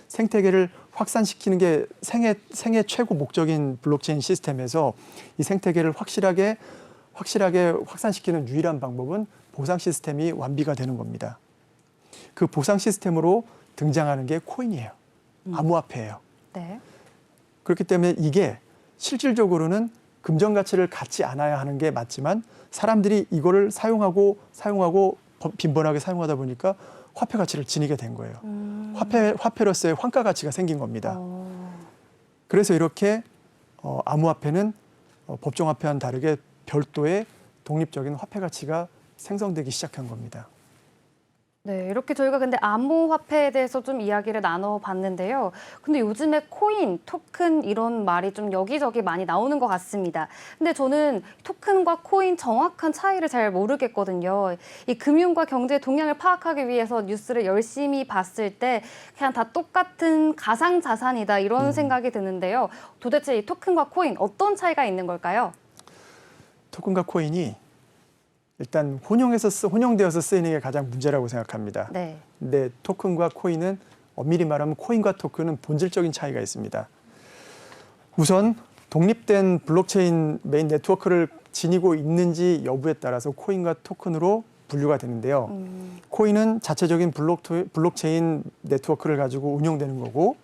생태계를 확산시키는 게 생애 최고 목적인 블록체인 시스템에서 이 생태계를 확실하게 확산시키는 유일한 방법은 보상 시스템이 완비가 되는 겁니다. 그 보상 시스템으로 등장하는 게 코인이에요. 암호화폐예요. 네. 그렇기 때문에 이게 실질적으로는 금전 가치를 갖지 않아야 하는 게 맞지만 사람들이 이거를 사용하고 빈번하게 사용하다 보니까 화폐 가치를 지니게 된 거예요. 화폐로서의 환가 가치가 생긴 겁니다. 그래서 이렇게 암호화폐는 법정화폐와는 다르게 별도의 독립적인 화폐 가치가 생성되기 시작한 겁니다. 네, 이렇게 저희가 근데 암호화폐에 대해서 좀 이야기를 나눠봤는데요. 근데 요즘에 코인, 토큰 이런 말이 좀 여기저기 많이 나오는 것 같습니다. 근데 저는 토큰과 코인 정확한 차이를 잘 모르겠거든요. 이 금융과 경제 동향을 파악하기 위해서 뉴스를 열심히 봤을 때 그냥 다 똑같은 가상자산이다 이런 생각이 드는데요. 도대체 이 토큰과 코인 어떤 차이가 있는 걸까요? 토큰과 코인이 일단 혼용되어서 쓰이는 게 가장 문제라고 생각합니다. 네. 근데 토큰과 코인은 엄밀히 말하면 코인과 토큰은 본질적인 차이가 있습니다. 우선 독립된 블록체인 메인 네트워크를 지니고 있는지 여부에 따라서 코인과 토큰으로 분류가 되는데요. 음. 코인은 자체적인 블록체인 네트워크를 가지고 운영되는 거고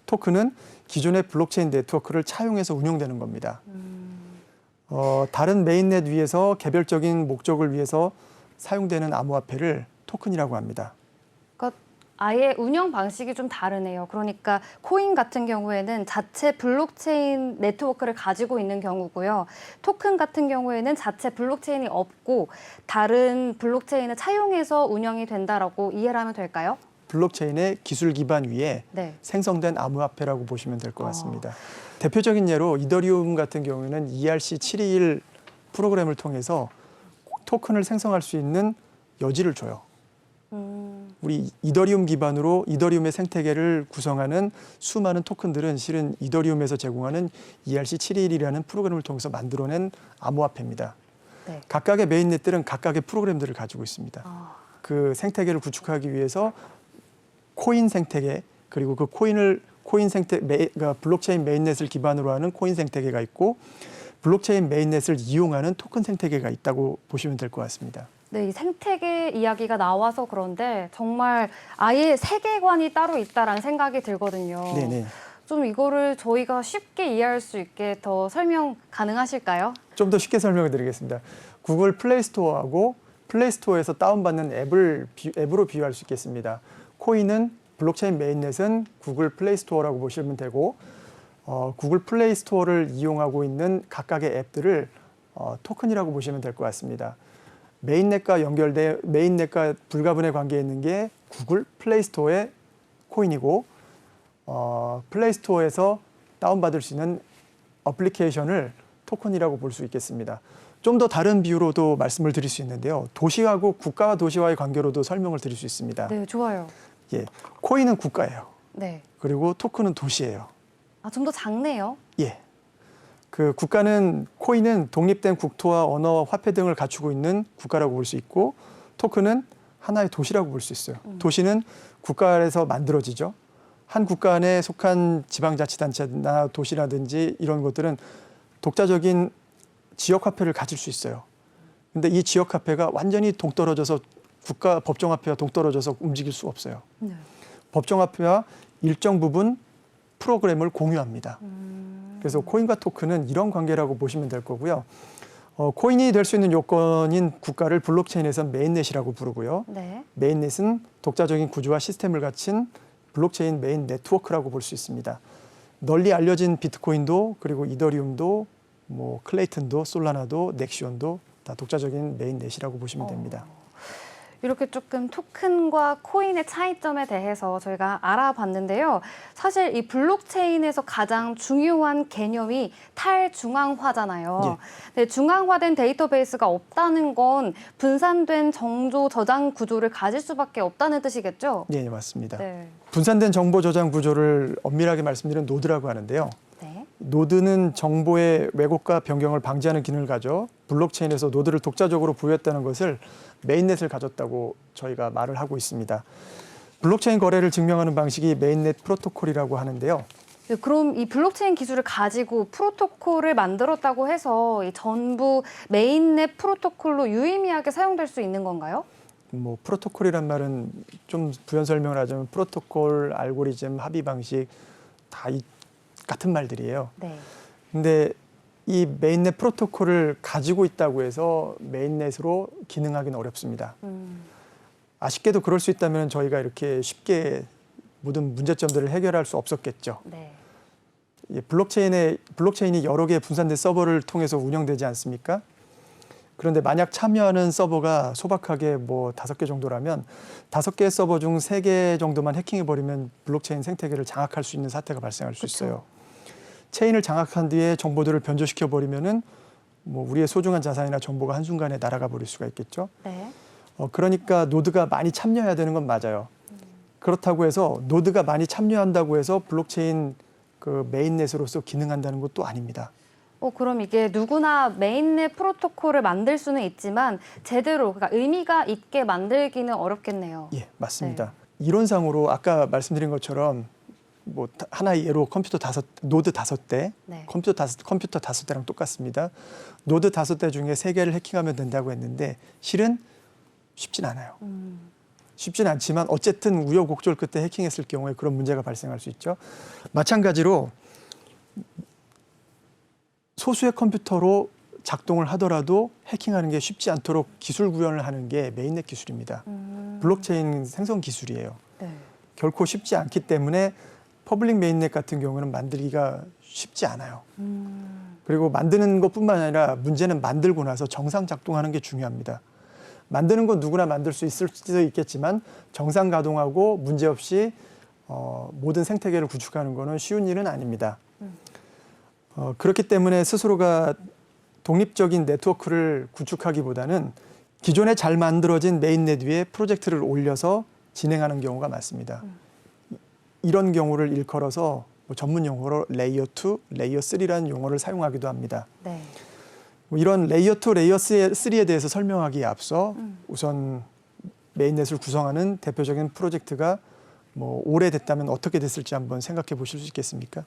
토큰은 기존의 블록체인 네트워크를 차용해서 운영되는 겁니다. 다른 메인넷 위에서 개별적인 목적을 위해서 사용되는 암호화폐를 토큰이라고 합니다. 그러니까 아예 운영 방식이 좀 다르네요. 그러니까 코인 같은 경우에는 자체 블록체인 네트워크를 가지고 있는 경우고요. 토큰 같은 경우에는 자체 블록체인이 없고 다른 블록체인을 차용해서 운영이 된다라고 이해를 하면 될까요? 블록체인의 기술 기반 위에 네. 생성된 암호화폐라고 보시면 될 것 같습니다. 대표적인 예로 이더리움 같은 경우에는 ERC-721 프로그램을 통해서 토큰을 생성할 수 있는 여지를 줘요. 우리 이더리움 기반으로 이더리움의 생태계를 구성하는 수많은 토큰들은 실은 이더리움에서 제공하는 ERC-721이라는 프로그램을 통해서 만들어낸 암호화폐입니다. 네. 각각의 메인넷들은 각각의 프로그램들을 가지고 있습니다. 그 생태계를 구축하기 위해서 코인 생태계 그리고 그 그러니까 블록체인 메인넷을 기반으로 하는 코인 생태계가 있고 블록체인 메인넷을 이용하는 토큰 생태계가 있다고 보시면 될 것 같습니다. 네, 이 생태계 이야기가 나와서 그런데 정말 아예 세계관이 따로 있다라는 생각이 들거든요. 네네. 좀 이거를 저희가 쉽게 이해할 수 있게 더 설명 가능하실까요? 좀 더 쉽게 설명을 드리겠습니다. 구글 플레이스토어하고 플레이스토어에서 다운받는 앱으로 비유할 수 있겠습니다. 코인은 블록체인 메인넷은 구글 플레이스토어라고 보시면 되고 구글 플레이스토어를 이용하고 있는 각각의 앱들을 토큰이라고 보시면 될 것 같습니다. 메인넷과 불가분의 관계에 있는 게 구글 플레이스토어의 코인이고 플레이스토어에서 다운받을 수 있는 어플리케이션을 토큰이라고 볼 수 있겠습니다. 좀 더 다른 비유로도 말씀을 드릴 수 있는데요. 도시하고 국가와 도시와의 관계로도 설명을 드릴 수 있습니다. 네, 좋아요. 예, 코인은 국가예요. 네. 그리고 토큰은 도시예요. 아, 좀 더 작네요. 예. 코인은 독립된 국토와 언어와 화폐 등을 갖추고 있는 국가라고 볼 수 있고 토큰은 하나의 도시라고 볼 수 있어요. 도시는 국가 안에서 만들어지죠. 한 국가 안에 속한 지방자치단체나 도시라든지 이런 것들은 독자적인 지역화폐를 가질 수 있어요. 근데 이 지역화폐가 완전히 동떨어져서 국가 법정화폐와 동떨어져서 움직일 수 없어요. 네. 법정화폐와 일정 부분 프로그램을 공유합니다. 그래서 코인과 토큰은 이런 관계라고 보시면 될 거고요. 코인이 될 수 있는 요건인 국가를 블록체인에서 메인넷이라고 부르고요. 네. 메인넷은 독자적인 구조와 시스템을 갖춘 블록체인 메인 네트워크라고 볼 수 있습니다. 널리 알려진 비트코인도 그리고 이더리움도 클레이튼도 솔라나도 넥시온도 다 독자적인 메인넷이라고 보시면 됩니다. 이렇게 조금 토큰과 코인의 차이점에 대해서 저희가 알아봤는데요. 사실 이 블록체인에서 가장 중요한 개념이 탈중앙화잖아요. 예. 네, 중앙화된 데이터베이스가 없다는 건 분산된 정보 저장 구조를 가질 수밖에 없다는 뜻이겠죠? 네, 맞습니다. 네. 분산된 정보 저장 구조를 엄밀하게 말씀드리면 노드라고 하는데요. 네. 노드는 정보의 왜곡과 변경을 방지하는 기능을 가져 블록체인에서 노드를 독자적으로 부여했다는 것을 메인넷을 가졌다고 저희가 말을 하고 있습니다. 블록체인 거래를 증명하는 방식이 메인넷 프로토콜이라고 하는데요. 네, 그럼 이 블록체인 기술을 가지고 프로토콜을 만들었다고 해서 이 전부 메인넷 프로토콜로 유의미하게 사용될 수 있는 건가요? 프로토콜이란 말은 좀 부연 설명을 하자면 프로토콜, 알고리즘, 합의 방식 다 같은 말들이에요. 네. 근데 이 메인넷 프로토콜을 가지고 있다고 해서 메인넷으로 기능하기는 어렵습니다. 아쉽게도 그럴 수 있다면 저희가 이렇게 쉽게 모든 문제점들을 해결할 수 없었겠죠. 네. 블록체인이 여러 개의 분산된 서버를 통해서 운영되지 않습니까? 그런데 만약 참여하는 서버가 소박하게 5개 정도라면 5개의 서버 중 3개 정도만 해킹해버리면 블록체인 생태계를 장악할 수 있는 사태가 발생할 수 있어요. 체인을 장악한 뒤에 정보들을 변조시켜버리면은 우리의 소중한 자산이나 정보가 한순간에 날아가 버릴 수가 있겠죠. 네. 그러니까 노드가 많이 참여해야 되는 건 맞아요. 그렇다고 해서 노드가 많이 참여한다고 해서 블록체인 메인넷으로서 기능한다는 것도 아닙니다. 그럼 이게 누구나 메인넷 프로토콜을 만들 수는 있지만 제대로 그러니까 의미가 있게 만들기는 어렵겠네요. 예, 맞습니다. 이론상으로 아까 말씀드린 것처럼 하나의 예로 노드 5대, 네. 컴퓨터 5대랑 똑같습니다. 노드 5대 중에 3개를 해킹하면 된다고 했는데 실은 쉽진 않아요. 쉽지는 않지만 어쨌든 우여곡절 끝에 해킹했을 경우에 그런 문제가 발생할 수 있죠. 마찬가지로 소수의 컴퓨터로 작동을 하더라도 해킹하는 게 쉽지 않도록 기술 구현을 하는 게 메인넷 기술입니다. 블록체인 생성 기술이에요. 네. 결코 쉽지 않기 때문에 퍼블릭 메인넷 같은 경우는 만들기가 쉽지 않아요. 그리고 만드는 것뿐만 아니라 문제는 만들고 나서 정상 작동하는 게 중요합니다. 만드는 건 누구나 만들 수 있을 수도 있겠지만 정상 가동하고 문제없이 모든 생태계를 구축하는 것은 쉬운 일은 아닙니다. 그렇기 때문에 스스로가 독립적인 네트워크를 구축하기보다는 기존에 잘 만들어진 메인넷 위에 프로젝트를 올려서 진행하는 경우가 많습니다. 이런 경우를 일컬어서 전문 용어로 레이어 2, 레이어 3라는 용어를 사용하기도 합니다. 네. 이런 레이어 2, 레이어 3에 대해서 설명하기에 앞서 우선 메인넷을 구성하는 대표적인 프로젝트가 오래됐다면 어떻게 됐을지 한번 생각해 보실 수 있겠습니까?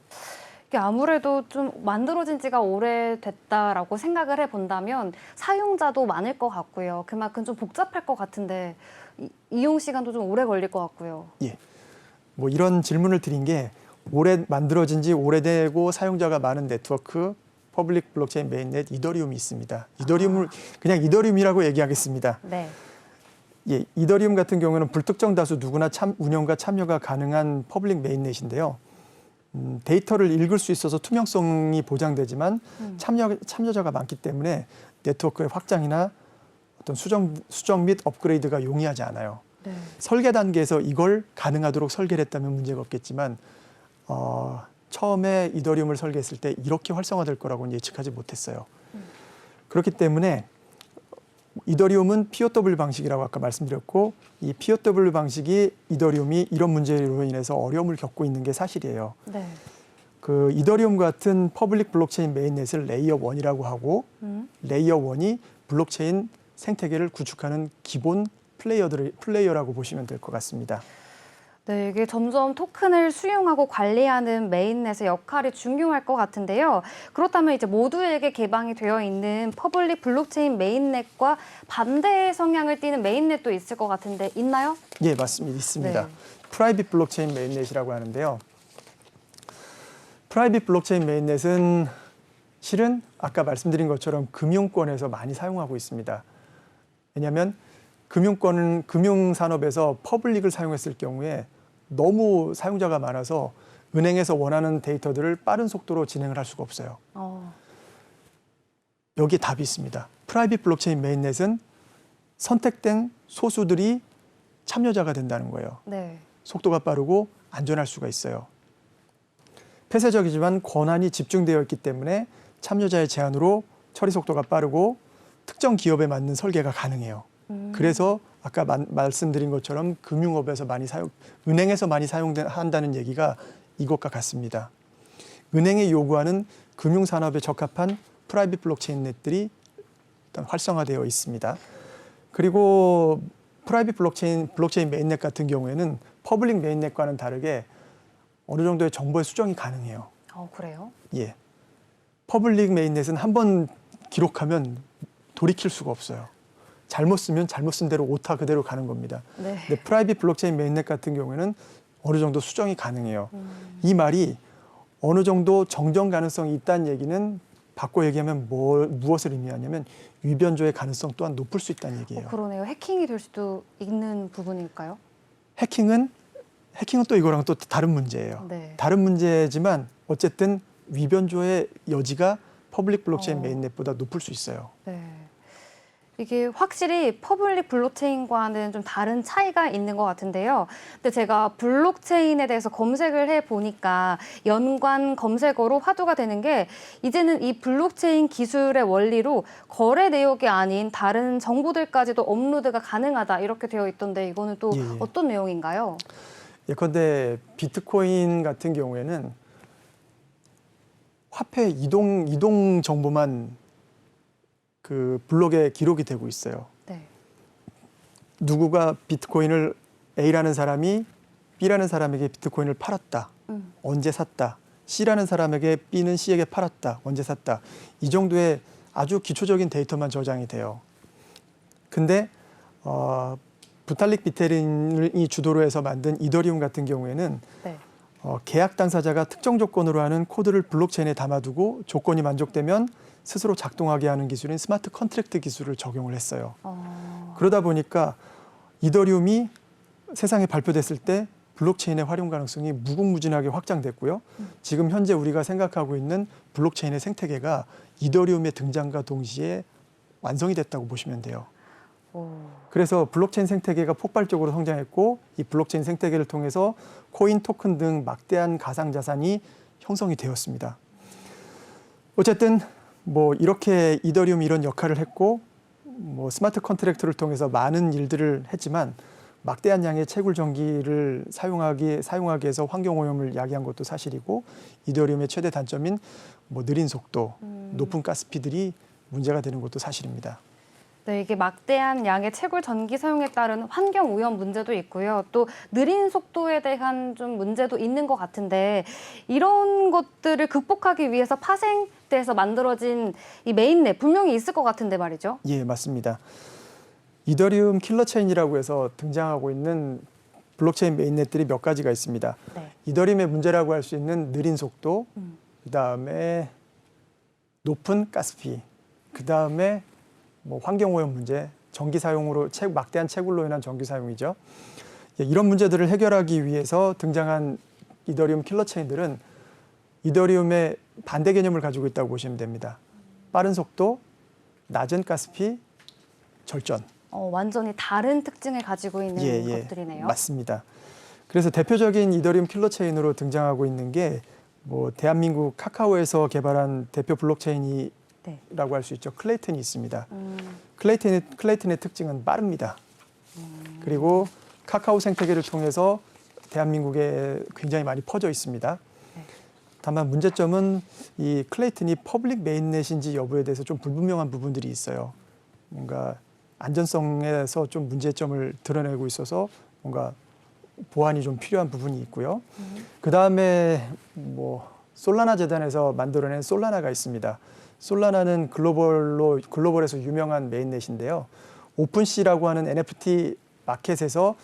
이게 아무래도 좀 만들어진 지가 오래됐다라고 생각을 해본다면 사용자도 많을 것 같고요. 그만큼 좀 복잡할 것 같은데 이용 시간도 좀 오래 걸릴 것 같고요. 예. 이런 질문을 드린 게 오래 만들어진 지 오래되고 사용자가 많은 네트워크 퍼블릭 블록체인 메인넷 이더리움이 있습니다. 이더리움을 그냥 이더리움이라고 얘기하겠습니다. 네. 예, 이더리움 같은 경우는 불특정 다수 누구나 운영과 참여가 가능한 퍼블릭 메인넷인데요. 데이터를 읽을 수 있어서 투명성이 보장되지만 참여자가 많기 때문에 네트워크의 확장이나 어떤 수정 및 업그레이드가 용이하지 않아요. 네. 설계 단계에서 이걸 가능하도록 설계를 했다면 문제가 없겠지만 처음에 이더리움을 설계했을 때 이렇게 활성화될 거라고는 예측하지 못했어요. 그렇기 때문에 이더리움은 POW 방식이라고 아까 말씀드렸고 이 POW 방식이 이더리움이 이런 문제로 인해서 어려움을 겪고 있는 게 사실이에요. 네. 그 이더리움 같은 퍼블릭 블록체인 메인넷을 레이어 1이라고 하고 레이어 1이 블록체인 생태계를 구축하는 기본 플레이어라고 보시면 될 것 같습니다. 네, 이게 점점 토큰을 수용하고 관리하는 메인넷의 역할이 중요할 것 같은데요. 그렇다면 이제 모두에게 개방이 되어 있는 퍼블릭 블록체인 메인넷과 반대의 성향을 띠는 메인넷도 있을 것 같은데 있나요? 예, 맞습니다. 있습니다. 네. 프라이빗 블록체인 메인넷이라고 하는데요. 프라이빗 블록체인 메인넷은 실은 아까 말씀드린 것처럼 금융권에서 많이 사용하고 있습니다. 왜냐하면 금융산업에서 퍼블릭을 사용했을 경우에 너무 사용자가 많아서 은행에서 원하는 데이터들을 빠른 속도로 진행을 할 수가 없어요. 여기에 답이 있습니다. 프라이빗 블록체인 메인넷은 선택된 소수들이 참여자가 된다는 거예요. 네. 속도가 빠르고 안전할 수가 있어요. 폐쇄적이지만 권한이 집중되어 있기 때문에 참여자의 제한으로 처리 속도가 빠르고 특정 기업에 맞는 설계가 가능해요. 그래서 아까 말씀드린 것처럼 금융업에서 은행에서 많이 사용한다는 얘기가 이것과 같습니다. 은행이 요구하는 금융산업에 적합한 프라이빗 블록체인 넷들이 일단 활성화되어 있습니다. 그리고 프라이빗 블록체인 메인넷 같은 경우에는 퍼블릭 메인넷과는 다르게 어느 정도의 정보의 수정이 가능해요. 그래요? 예. 퍼블릭 메인넷은 한번 기록하면 돌이킬 수가 없어요. 잘못 쓰면 잘못 쓴 대로 오타 그대로 가는 겁니다. 네. 근데 프라이빗 블록체인 메인넷 같은 경우에는 어느 정도 수정이 가능해요. 이 말이 어느 정도 정정 가능성이 있다는 얘기는 바꿔 얘기하면 무엇을 의미하냐면 위변조의 가능성 또한 높을 수 있다는 얘기예요. 그러네요. 해킹이 될 수도 있는 부분일까요? 해킹은 또 이거랑 또 다른 문제예요. 네. 다른 문제지만 어쨌든 위변조의 여지가 퍼블릭 블록체인 메인넷보다 높을 수 있어요. 네. 이게 확실히 퍼블릭 블록체인과는 좀 다른 차이가 있는 것 같은데요. 근데 제가 블록체인에 대해서 검색을 해보니까 연관 검색어로 화두가 되는 게 이제는 이 블록체인 기술의 원리로 거래 내역이 아닌 다른 정보들까지도 업로드가 가능하다 이렇게 되어 있던데 이거는 또 어떤 내용인가요? 예컨대 비트코인 같은 경우에는 화폐 이동 정보만 그 블록에 기록이 되고 있어요. 네. 누구가 비트코인을 A라는 사람이 B라는 사람에게 비트코인을 팔았다. 언제 샀다. C라는 사람에게 B는 C에게 팔았다. 언제 샀다. 이 정도의 아주 기초적인 데이터만 저장이 돼요. 근데 부탈릭 비테린이 주도로 해서 만든 이더리움 같은 경우에는 네. 계약 당사자가 특정 조건으로 하는 코드를 블록체인에 담아두고 조건이 만족되면 스스로 작동하게 하는 기술인 스마트 컨트랙트 기술을 적용을 했어요. 그러다 보니까 이더리움이 세상에 발표됐을 때 블록체인의 활용 가능성이 무궁무진하게 확장됐고요. 지금 현재 우리가 생각하고 있는 블록체인의 생태계가 이더리움의 등장과 동시에 완성이 됐다고 보시면 돼요. 그래서 블록체인 생태계가 폭발적으로 성장했고 이 블록체인 생태계를 통해서 코인, 토큰 등 막대한 가상자산이 형성이 되었습니다. 어쨌든 뭐 이렇게 이더리움이 이런 역할을 했고 뭐 스마트 컨트랙트를 통해서 많은 일들을 했지만 막대한 양의 채굴 전기를 사용하게 해서 환경 오염을 야기한 것도 사실이고 이더리움의 최대 단점인 뭐 느린 속도, 높은 가스피들이 문제가 되는 것도 사실입니다. 네, 이게 막대한 양의 채굴 전기 사용에 따른 환경 오염 문제도 있고요. 또 느린 속도에 대한 좀 문제도 있는 것 같은데 이런 것들을 극복하기 위해서 파생돼서 만들어진 이 메인넷 분명히 있을 것 같은데 말이죠. 예, 맞습니다. 이더리움 킬러 체인이라고 해서 등장하고 있는 블록체인 메인넷들이 몇 가지가 있습니다. 네. 이더리움의 문제라고 할 수 있는 느린 속도, 그다음에 높은 가스피, 그다음에 뭐 환경오염 문제, 전기 사용으로 막대한 채굴로 인한 전기 사용이죠. 이런 문제들을 해결하기 위해서 등장한 이더리움 킬러 체인들은 이더리움의 반대 개념을 가지고 있다고 보시면 됩니다. 빠른 속도, 낮은 가스피, 절전. 완전히 다른 특징을 가지고 있는 것들이네요. 맞습니다. 그래서 대표적인 이더리움 킬러 체인으로 등장하고 있는 게 뭐 대한민국 카카오에서 개발한 대표 블록체인이 라고 할 수 있죠. 클레이튼이 있습니다. 클레이튼의 특징은 빠릅니다. 그리고 카카오 생태계를 통해서 대한민국에 굉장히 많이 퍼져 있습니다. 다만 문제점은 이 클레이튼이 퍼블릭 메인넷인지 여부에 대해서 좀 불분명한 부분들이 있어요. 뭔가 안전성에서 좀 문제점을 드러내고 있어서 뭔가 보완이 좀 필요한 부분이 있고요. 그 다음에 뭐 솔라나 재단에서 만들어낸 솔라나가 있습니다. 솔라나는 글로벌에서 유명한 메인넷인데요. 오픈시라고 하는 NFT 마켓에서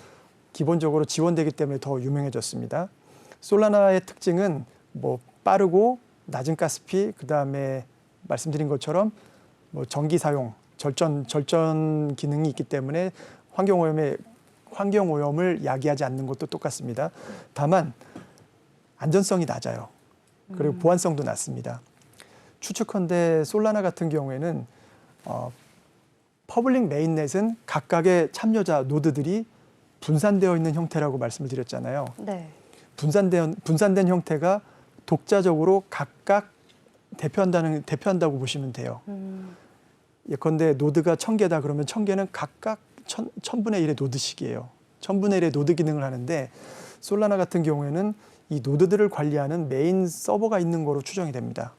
기본적으로 지원되기 때문에 더 유명해졌습니다. 솔라나의 특징은 뭐 빠르고 낮은 가스피, 그다음에 말씀드린 것처럼 뭐 전기 사용, 절전 기능이 있기 때문에 환경오염을 야기하지 않는 것도 똑같습니다. 다만 안전성이 낮아요. 그리고 보안성도 낮습니다. 추측컨대 솔라나 같은 경우에는 퍼블릭 메인넷은 각각의 참여자 노드들이 분산되어 있는 형태라고 말씀을 드렸잖아요. 네. 분산된 형태가 독자적으로 각각 대표한다고 보시면 돼요. 예컨대 노드가 1000개다 그러면 1000개는 각각 1000분의 1의 노드식이에요. 1000분의 1의 노드 기능을 하는데 솔라나 같은 경우에는 이 노드들을 관리하는 메인 서버가 있는 거로 추정이 됩니다.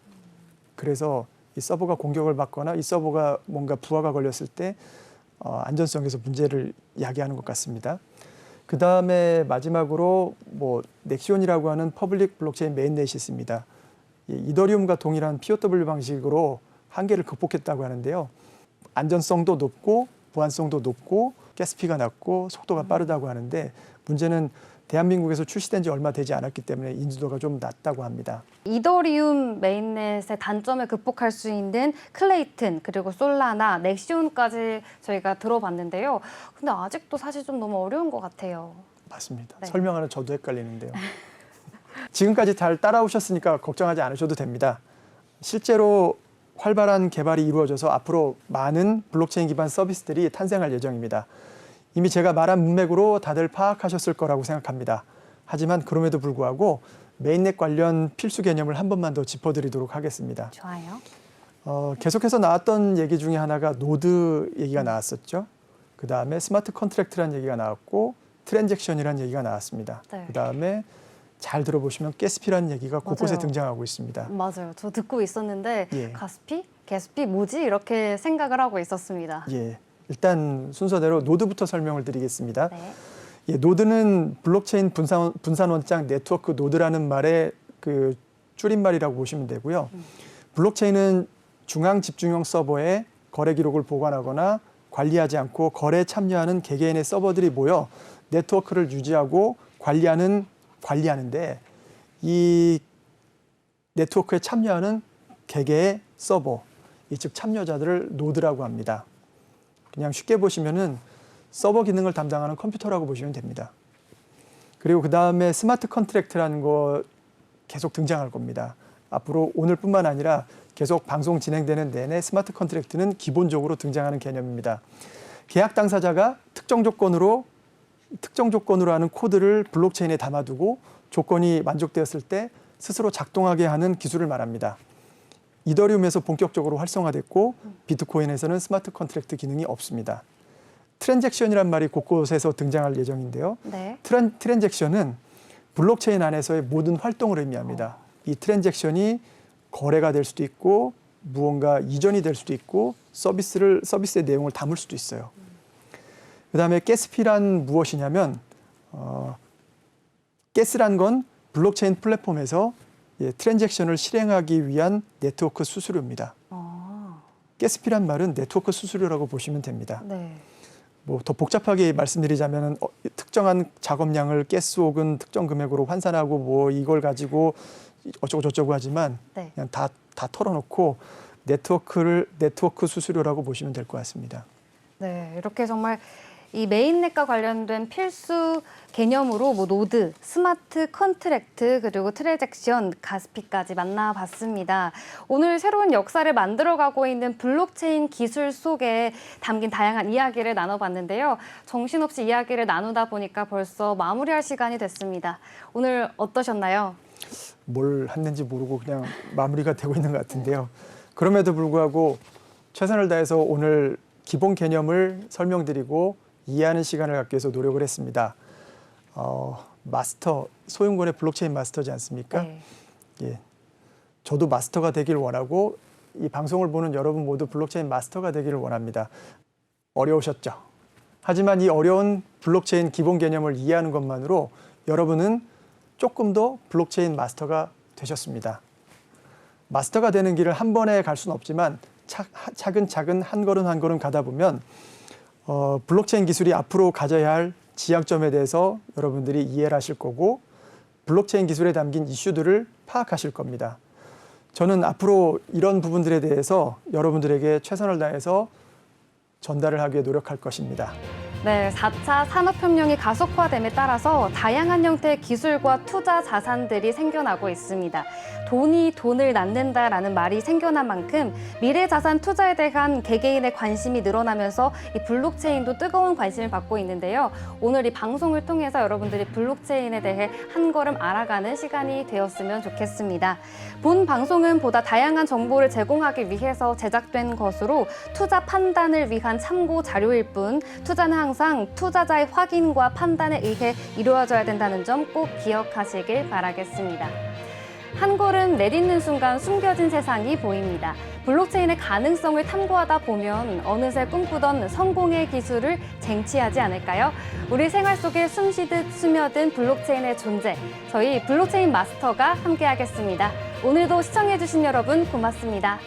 그래서 이 서버가 공격을 받거나 이 서버가 뭔가 부하가 걸렸을 때 안전성에서 문제를 야기하는 것 같습니다. 그 다음에 마지막으로 뭐 넥시온이라고 하는 퍼블릭 블록체인 메인넷이 있습니다. 이더리움과 동일한 POW 방식으로 한계를 극복했다고 하는데요. 안전성도 높고 보안성도 높고 가스피가 낮고 속도가 빠르다고 하는데 문제는 대한민국에서 출시된 지 얼마 되지 않았기 때문에 인지도가 좀 낮다고 합니다. 이더리움 메인넷의 단점을 극복할 수 있는 클레이튼, 그리고 솔라나, 넥시온까지 저희가 들어봤는데요. 근데 아직도 사실 좀 너무 어려운 것 같아요. 맞습니다. 네. 설명하는 저도 헷갈리는데요. 지금까지 잘 따라오셨으니까 걱정하지 않으셔도 됩니다. 실제로 활발한 개발이 이루어져서 앞으로 많은 블록체인 기반 서비스들이 탄생할 예정입니다. 이미 제가 말한 문맥으로 다들 파악하셨을 거라고 생각합니다. 하지만 그럼에도 불구하고 메인넷 관련 필수 개념을 한 번만 더 짚어드리도록 하겠습니다. 좋아요. 계속해서 나왔던 얘기 중에 하나가 노드 얘기가 나왔었죠. 그 다음에 스마트 컨트랙트라는 얘기가 나왔고 트랜잭션이라는 얘기가 나왔습니다. 네. 그 다음에 잘 들어보시면 가스피라는 얘기가 곳곳에 맞아요. 등장하고 있습니다. 맞아요. 저 듣고 있었는데 예. 가스피? 게스피? 뭐지? 이렇게 생각을 하고 있었습니다. 예, 일단 순서대로 노드부터 설명을 드리겠습니다. 네. 예, 노드는 블록체인 분산 원장 네트워크 노드라는 말의 그 줄임말이라고 보시면 되고요. 블록체인은 중앙 집중형 서버에 거래 기록을 보관하거나 관리하지 않고 거래에 참여하는 개개인의 서버들이 모여 네트워크를 유지하고 관리하는데 이 네트워크에 참여하는 개개의 서버, 즉 참여자들을 노드라고 합니다. 그냥 쉽게 보시면은 서버 기능을 담당하는 컴퓨터라고 보시면 됩니다. 그리고 그 다음에 스마트 컨트랙트라는 거 계속 등장할 겁니다. 앞으로 오늘뿐만 아니라 계속 방송 진행되는 내내 스마트 컨트랙트는 기본적으로 등장하는 개념입니다. 계약 당사자가 특정 조건으로 하는 코드를 블록체인에 담아두고 조건이 만족되었을 때 스스로 작동하게 하는 기술을 말합니다. 이더리움에서 본격적으로 활성화됐고 비트코인에서는 스마트 컨트랙트 기능이 없습니다. 트랜잭션이란 말이 곳곳에서 등장할 예정인데요. 네. 트랜잭션은 블록체인 안에서의 모든 활동을 의미합니다. 이 트랜잭션이 거래가 될 수도 있고 무언가 이전이 될 수도 있고 서비스의 내용을 담을 수도 있어요. 그다음에 가스피란 무엇이냐면 가스란 건 블록체인 플랫폼에서 트랜잭션을 실행하기 위한 네트워크 수수료입니다. 가스피란 말은 네트워크 수수료라고 보시면 됩니다. 네. 뭐 더 복잡하게 말씀드리자면 특정한 작업량을 가스 혹은 특정 금액으로 환산하고 뭐 이걸 가지고 어쩌고 저쩌고 하지만 네. 그냥 다 털어놓고 네트워크 수수료라고 보시면 될 것 같습니다. 네, 이렇게 정말 이 메인넷과 관련된 필수 개념으로 뭐 노드, 스마트 컨트랙트, 그리고 트랜잭션, 가스피까지 만나봤습니다. 오늘 새로운 역사를 만들어가고 있는 블록체인 기술 속에 담긴 다양한 이야기를 나눠봤는데요. 정신없이 이야기를 나누다 보니까 벌써 마무리할 시간이 됐습니다. 오늘 어떠셨나요? 뭘 했는지 모르고 그냥 마무리가 되고 있는 것 같은데요. 그럼에도 불구하고 최선을 다해서 오늘 기본 개념을 설명드리고 이해하는 시간을 갖기 위해서 노력을 했습니다. 마스터, 소윤권의 블록체인 마스터지 않습니까? 네. 예, 저도 마스터가 되길 원하고 이 방송을 보는 여러분 모두 블록체인 마스터가 되기를 원합니다. 어려우셨죠? 하지만 이 어려운 블록체인 기본 개념을 이해하는 것만으로 여러분은 조금 더 블록체인 마스터가 되셨습니다. 마스터가 되는 길을 한 번에 갈 수는 없지만 차근차근 한 걸음 한 걸음 가다 보면 블록체인 기술이 앞으로 가져야 할 지향점에 대해서 여러분들이 이해를 하실 거고 블록체인 기술에 담긴 이슈들을 파악하실 겁니다. 저는 앞으로 이런 부분들에 대해서 여러분들에게 최선을 다해서 전달을 하기에 노력할 것입니다. 네, 4차 산업혁명이 가속화됨에 따라서 다양한 형태의 기술과 투자 자산들이 생겨나고 있습니다. 돈이 돈을 낳는다라는 말이 생겨난 만큼 미래 자산 투자에 대한 개개인의 관심이 늘어나면서 이 블록체인도 뜨거운 관심을 받고 있는데요. 오늘 이 방송을 통해서 여러분들이 블록체인에 대해 한 걸음 알아가는 시간이 되었으면 좋겠습니다. 본 방송은 보다 다양한 정보를 제공하기 위해서 제작된 것으로 투자 판단을 위한 참고 자료일 뿐 투자는 항상 투자자의 확인과 판단에 의해 이루어져야 된다는 점 꼭 기억하시길 바라겠습니다. 한 걸음 내딛는 순간 숨겨진 세상이 보입니다. 블록체인의 가능성을 탐구하다 보면 어느새 꿈꾸던 성공의 기술을 쟁취하지 않을까요? 우리 생활 속에 숨쉬듯 스며든 블록체인의 존재, 저희 블록체인 마스터가 함께하겠습니다. 오늘도 시청해주신 여러분 고맙습니다.